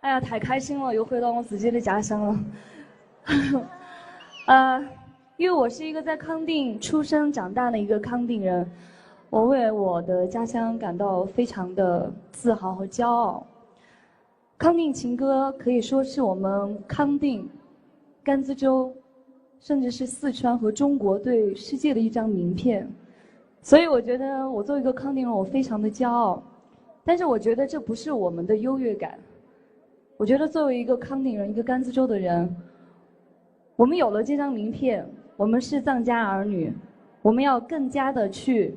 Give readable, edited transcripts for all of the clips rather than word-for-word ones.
哎呀，太开心了，又回到我自己的家乡了。因为我是一个在康定出生长大的一个康定人，我为我的家乡感到非常的自豪和骄傲。康定情歌可以说是我们康定、甘孜州，甚至是四川和中国对世界的一张名片。所以我觉得我作为一个康定人，我非常的骄傲。但是我觉得这不是我们的优越感。我觉得作为一个康定人，一个甘孜州的人，我们有了这张名片，我们是藏家儿女，我们要更加的去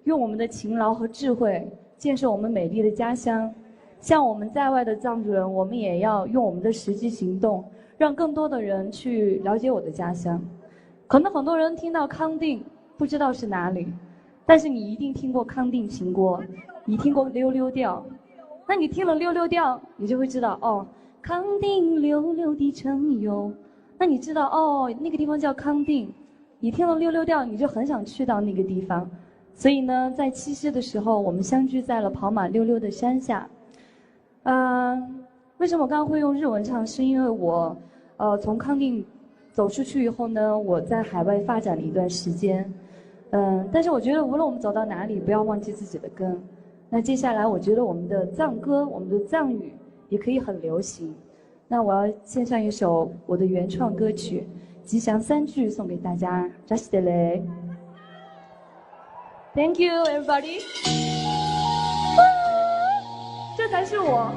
用我们的勤劳和智慧建设我们美丽的家乡。像我们在外的藏族人，我们也要用我们的实际行动，让更多的人去了解我的家乡。可能很多人听到康定不知道是哪里，但是你一定听过康定情歌，你听过溜溜调。那你听了溜溜调，你就会知道哦，康定溜溜的城哟。那你知道哦，那个地方叫康定。你听了溜溜调，你就很想去到那个地方。所以呢，在七夕的时候，我们相聚在了跑马溜溜的山下。为什么我刚刚会用日文唱？是因为我从康定走出去以后呢，我在海外发展了一段时间。但是我觉得无论我们走到哪里，不要忘记自己的根。那接下来，我觉得我们的藏歌、我们的藏语也可以很流行。那我要献上一首我的原创歌曲《吉祥三句》送给大家。Jasdele Thank you, everybody. 这才是我。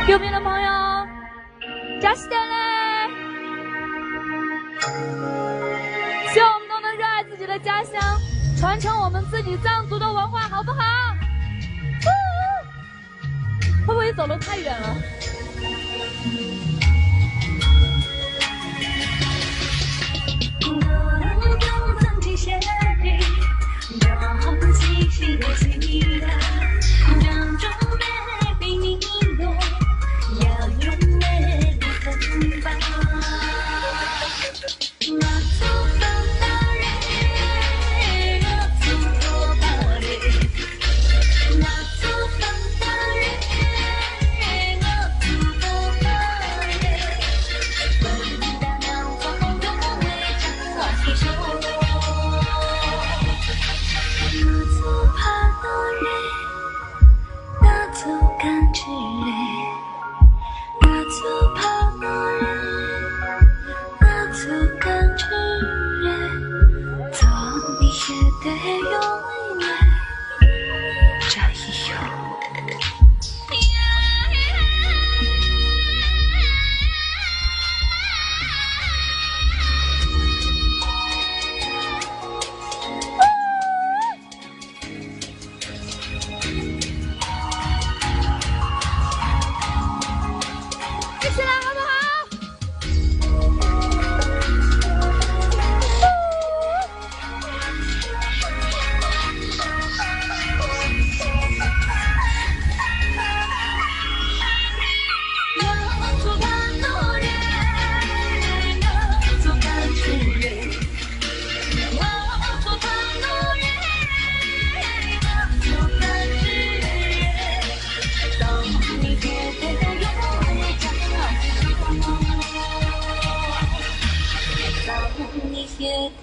右边的朋友 ，Jasdele， 希望我们都能热爱自己的家乡，传承我们自己藏族的文化，好不好？会不会走得太远了？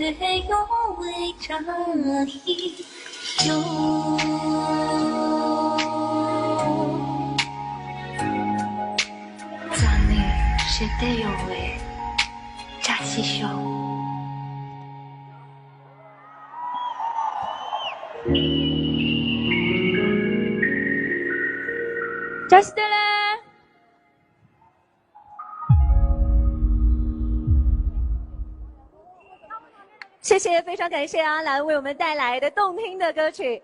得有为这一袖。是得用为扎西熊。扎西德嘞！谢谢，非常感谢阿兰为我们带来的动听的歌曲。